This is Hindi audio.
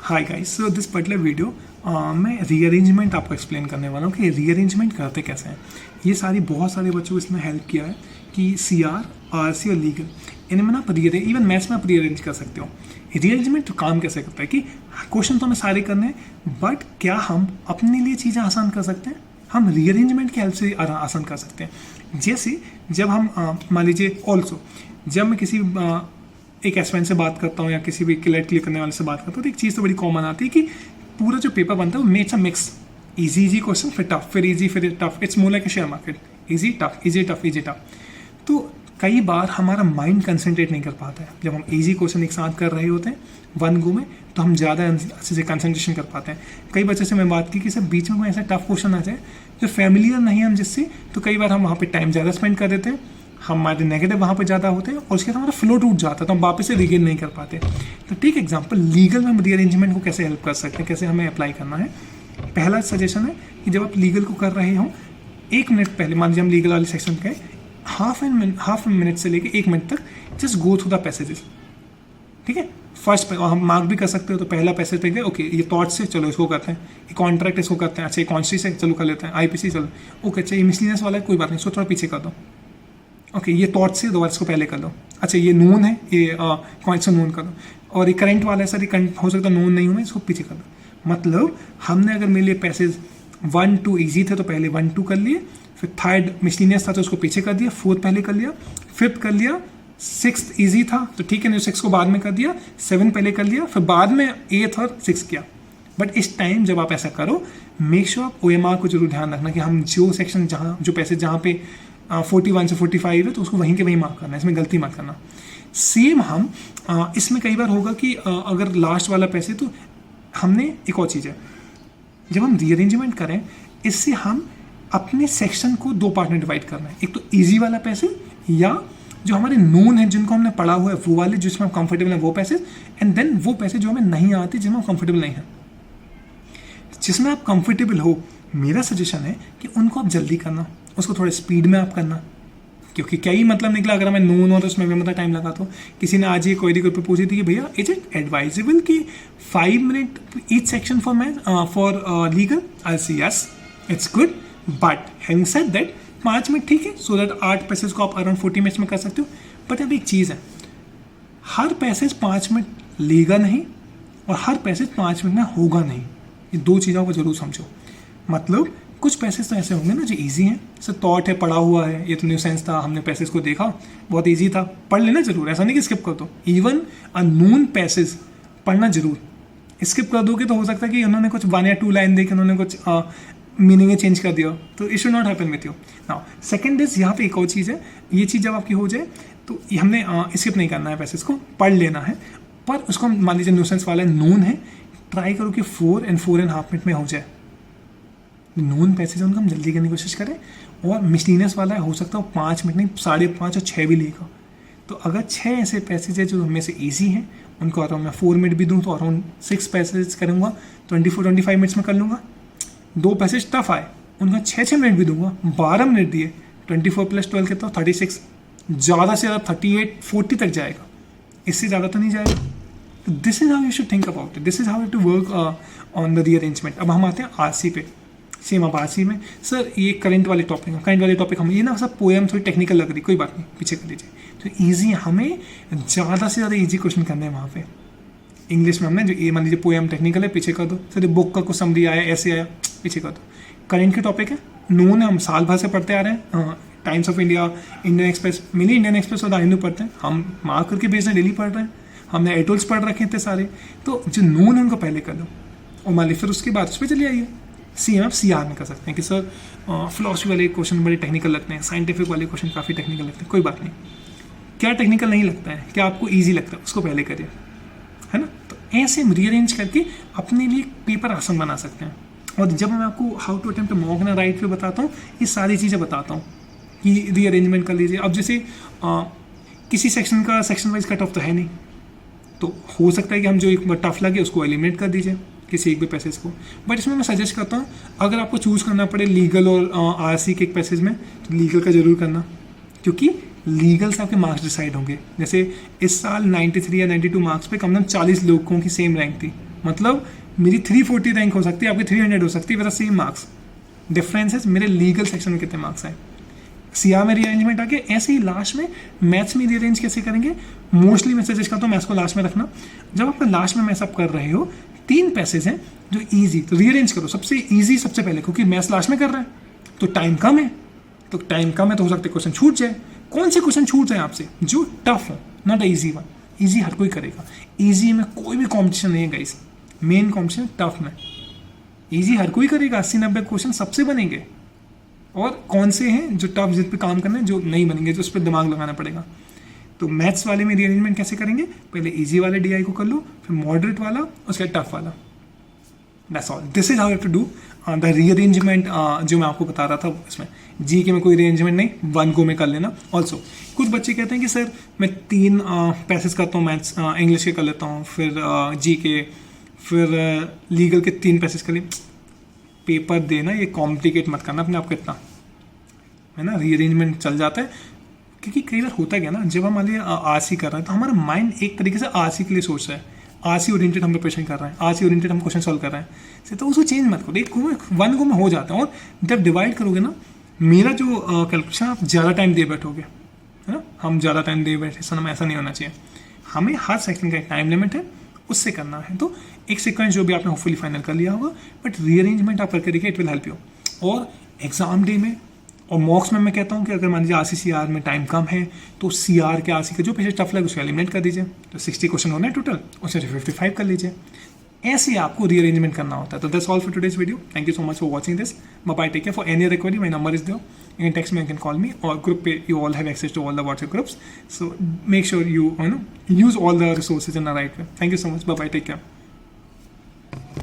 Hi guys, so this particular video मैं रीअरेंजमेंट आपको एक्सप्लेन करने वाला हूँ कि रीअरेंजमेंट करते कैसे हैं। ये बहुत सारे बच्चों को इसमें हेल्प किया है कि CR, RC और लीगल इनमें ना आप रीअरेंज, इवन मैथ्स में आप रीअरेंज कर सकते हो। रीअरेंजमेंट तो काम कैसे करता है कि क्वेश्चन तो हमें सारे करने हैं, बट क्या हम अपने लिए चीज़ें आसान कर सकते हैं? हम रीअरेंजमेंट की हेल्प से आसान कर सकते हैं। जैसे जब हम मान लीजिए ऑल्सो जब मैं किसी एक एस्पिरेंट से बात करता हूँ या किसी भी क्लियर करने वाले से बात करता हूँ तो एक चीज़ तो बड़ी कॉमन आती है कि पूरा जो पेपर बनता है वो makes a mix, easy question फिर टफ, फिर इजी फिर tough. It's more like a share market, easy tough easy tough easy tough. तो कई बार हमारा माइंड कंसंट्रेट नहीं कर पाता है। जब हम इजी क्वेश्चन एक साथ कर रहे होते हैं वन गो में तो हम ज़्यादा अच्छे से कंसंट्रेशन कर पाते हैं। कई बच्चों से मैं बात की कि सर बीच में कोई ऐसा टफ क्वेश्चन आ जाए जो फैमिलियर नहीं है हम जिससे, तो कई बार हम वहाँ पे टाइम ज़्यादा स्पेंड कर देते हैं, हमारे नेगेटिव वहाँ पे ज़्यादा होते हैं और उसके बाद हमारा फ्लो टूट जाता है तो हम वापस से रीगेन नहीं कर पाते। तो ठीक एग्जांपल लीगल में हम रीअरेंजमेंट को कैसे हेल्प कर सकते हैं, कैसे हमें अप्लाई करना है। पहला सजेशन है कि जब आप लीगल को कर रहे हो 1 मिनट पहले, मान लीजिए हम लीगल वाले सेक्शन के हाफ मिनट से लेकर 1 मिनट तक just go through the passages. ठीक है, फर्स्ट हम मार्क भी कर सकते हो। तो पहला पैसेज देंगे, ओके ये थॉट से चलो इसको करते हैं, ये कॉन्ट्रैक्ट इसको करते हैं, अच्छा ये कॉन्स्टी से चलो कर लेते हैं, IPC चलो, ओके अच्छा ये मिसलिनियस वाला है कोई बात नहीं, इसको थोड़ा पीछे कर दो। ओके ये थॉट से दोबारा इसको पहले कर दो, अच्छा ये नून है, ये कौन सा नून कर दो, और ये करंट वाला है सर, ये करंट हो सकता है नून नहीं हूँ मैं, इसको पीछे कर दो। मतलब हमने अगर मेरे लिए पैसेज 1 2 ईजी थे तो पहले 1 2 कर लिए, फिर थर्ड मिसलिनियस था तो उसको पीछे कर दिया, फोर्थ पहले कर लिया, फिफ्थ कर लिया, 6th ईजी था तो ठीक है नहीं 6 को बाद में कर दिया, 7 पहले कर लिया, फिर बाद में 8th और 6 किया। बट इस टाइम जब आप ऐसा करो मेक श्योर आप OMR को जरूर ध्यान रखना कि हम जो सेक्शन जहाँ जो पैसेज जहाँ पे 41 से 45 है तो उसको वहीं के वहीं मार्क करना है, इसमें गलती मत करना। सेम हम इसमें कई बार होगा कि अगर लास्ट वाला पैसे, तो हमने एक और चीज़ है, जब हम रीअरेंजमेंट करें इससे हम अपने सेक्शन को 2 पार्ट में डिवाइड करना है। एक तो इजी वाला पैसे या जो हमारे नोन है जिनको हमने पढ़ा हुआ है वो वाले जिसमें हम कंफर्टेबल हैं वो पैसे, एंड देन वो पैसे जो हमें नहीं आते जिसमें हम कंफर्टेबल नहीं हैं। जिसमें आप कंफर्टेबल हो मेरा सजेशन है कि उनको आप जल्दी करना, उसको थोड़ा स्पीड में आप करना, क्योंकि क्या ही मतलब निकला अगर हमें नून हो तो उसमें भी मतलब टाइम लगा। तो किसी ने आज ये क्वेरी ग्रुप पे पूछी थी कि भैया इज इट एडवाइजेबल कि 5 minute each section for math for legal? I see yes it's good, but having said that 5 minute ठीक है, सो दैट 8 पैसेज को आप अराउंड 40 मिनट्स में कर सकते हो। बट अब एक चीज़ है, हर पैसेज 5 मिनट लेगा नहीं और हर पैसेज 5 मिनट में होगा नहीं, ये 2 चीज़ों को जरूर समझो। मतलब कुछ पैसेज तो ऐसे होंगे ना जो इजी हैं, जैसे थॉट है, पढ़ा हुआ है, ये तो न्यू सेंस था, हमने पैसेज को देखा बहुत इजी था, पढ़ लेना जरूर, ऐसा नहीं कि स्किप कर दो। इवन अननोन पैसेज पढ़ना जरूर, स्किप कर दोगे तो हो सकता है कि उन्होंने कुछ 1 या 2 लाइन देखी, उन्होंने कुछ मीनिंग चेंज कर दिया, तो it should not happen with you. Now second is यहाँ पे एक और चीज़ है, ये चीज़ जब आपकी हो जाए तो हमने स्किप नहीं करना है, पैसेज को पढ़ लेना है, पर उसको मान लीजिए न्यू सेंस वाला नोन है, ट्राई करो कि 4 and 4.5 मिनट में हो जाए। नोन पैसेज उनको हम जल्दी करने की कोशिश करें, और मिसलिनियस वाला हो सकता है 5 मिनट नहीं 5.5 और 6 भी लेगा। तो अगर 6 ऐसे पैसेज है जो हमें से ईजी हैं, उनको अराउंड मैं 4 मिनट भी दूँ तो अराउंड 6 पैसेज करूँगा, 24-25 मिनट्स में कर लूँगा। 2 पैसेज टफ आए उनका 6 मिनट भी दूंगा, 12 मिनट दिए, 24 + 12 कितना 36, ज़्यादा से ज़्यादा 38-40 तक जाएगा, इससे ज़्यादा तो नहीं जाएगा। तो this is how you should think about it, this is how you to work on the rearrangement. अब हम आते हैं RC पे। सेम अब RC में सर ये करंट वाले टॉपिक हम ये ना सब पोएम थोड़ी टेक्निकल लग रही, कोई बात नहीं पीछे कर लीजिए। तो ईजी हमें ज़्यादा से ज़्यादा ईजी क्वेश्चन करने हैं वहाँ पे। इंग्लिश में हमने जो ये मान लीजिए पोएम टेक्निकल है, पीछे कर दो, सर बुक का कुछ समरी आया ऐसे आया, पीछे कर दो। करंट के टॉपिक है, नोन है, हम साल भर से पढ़ते आ रहे हैं, times of India, Indian express, mini Indian express और द हिंदू पढ़ते हैं, हम मार्क करके बेस में डेली पढ़ रहे हैं, हमने एटोल्स पढ़ रखे थे सारे। तो जो नोन है उनको पहले कर दो और मान ली फिर उसके बाद उस पर चलिए आइए। CM आप CR में कर सकते हैं कि सर फिलोसफी वाले क्वेश्चन बड़े टेक्निकल लगते हैं, साइंटिफिक वाले क्वेश्चन काफ़ी टेक्निकल लगते हैं, कोई बात नहीं, क्या टेक्निकल नहीं लगता है, क्या आपको ईजी लगता है उसको पहले करिए, है ना। तो ऐसे हम रीअरेंज करके अपने लिए पेपर आसान बना सकते हैं। और जब मैं आपको how to attempt mock and right पे बताता हूँ, ये सारी चीज़ें बताता हूँ कि रीअरेंजमेंट कर लीजिए। अब जैसे किसी सेक्शन का सेक्शन वाइज कट ऑफ तो है नहीं, तो हो सकता है कि हम जो एक टफ लगे उसको एलिमिनेट कर दीजिए किसी एक भी पैसेज को। बट इसमें मैं सजेस्ट करता हूँ अगर आपको चूज़ करना पड़े लीगल और RC के एक पैसेज में, तो लीगल का जरूर करना, क्योंकि लीगल से आपके मार्क्स डिसाइड होंगे। जैसे इस साल 93 या 92 मार्क्स पे कम से कम 40 लोगों की सेम रैंक थी, मतलब मेरी 340 रैंक हो सकती है, आपकी 300 हो सकती है with the same marks. Difference है मेरे लीगल सेक्शन में कितने मार्क्स आए। सीआर में रीअरेंजमेंट आ गया। ऐसे ही लास्ट में मैथ्स में रीअरेंज कैसे करेंगे, मोस्टली मैं सजेस्ट करता हूँ मैथ्स को लास्ट में रखना। जब आप लास्ट में मैथ्स आप कर रहे हो, 3 पैसेज हैं जो ईजी, तो रीअरेंज करो सबसे ईजी सबसे पहले, क्योंकि मैथ्स लास्ट में कर रहे हैं तो टाइम कम है, तो हो सकता है क्वेश्चन छूट जाए। कौन से क्वेश्चन छूट जाए आपसे, जो टफ हो, not a easy one. Easy हर कोई करेगा, ईजी में कोई भी कॉम्पिटिशन नहीं है गाइस, मेन कॉम्पिटिशन टफ में। ईजी हर कोई करेगा, 80-90 क्वेश्चन सबसे बनेंगे। और कौन से हैं जो टफ, जिस पे काम करना है, जो नहीं बनेंगे, जो उस पर दिमाग लगाना पड़ेगा। तो मैथ्स वाले में रीअरेंजमेंट कैसे करेंगे, पहले इजी वाले डीआई को कर लो, फिर मॉडरेट वाला, उसके बाद टफ वाला। That's all, this is how you have to do the rearrangement. जो मैं आपको बता रहा था इसमें जी के में कोई रीअरेंजमेंट नहीं, 1 गो में कर लेना। ऑल्सो कुछ बच्चे कहते हैं कि सर मैं 3 पैसेज करता हूँ मैथ्स, इंग्लिश के कर लेता हूँ, फिर जी के, फिर लीगल के 3 पैसेज कर लिए। पेपर देना, ये कॉम्प्लिकेट मत करना अपने आप को इतना, है ना। रीअरेंजमेंट चल जाता है, क्योंकि कई बार होता क्या ना, जब हम मान लिया आरसी कर रहे हैं तो हमारा माइंड एक तरीके से आरसी के लिए सोच रहा है, आरसी ओरिएंटेड हम प्रिपरेशन कर रहे हैं, आरसी ओरिएंटेड हम क्वेश्चन सॉल्व कर रहे हैं, तो उसको चेंज मत करो। 1 गो में हो जाता है। और जब डिवाइड करोगे ना, मेरा जो कैलकुलेशन, आप ज़्यादा टाइम दे बैठोगे, है ना। हम ज़्यादा टाइम दे बैठे सनम, ऐसा नहीं होना चाहिए। हमें हर सेक्शन का एक टाइम लिमिट है, उससे करना है। तो एक सीक्वेंस जो भी आपने होपफुली फाइनल कर लिया होगा, बट रीअरेंजमेंट आप करके देखिए, इट विल हेल्प यू। और एग्जाम डे में और मॉक्स में मैं कहता हूँ कि अगर मान लीजिए RCCR में टाइम कम है, तो CR के RC का जो पेज टफ लगे उसको एलिमिनेट कर दीजिए। तो 60 क्वेश्चन होना है टोटल, उससे 55 कर लीजिए। ऐसे ही आपको रीअरेंजमेंट करना होता है। तो that's all for today's video. Thank you so much for watching this. Bye, take care. For any other query, my number is there, you can text me, you can call me, or group पे you all have access to all the WhatsApp groups, so make sure you use all the resources in the right way. Thank you so much. Bye bye, take care.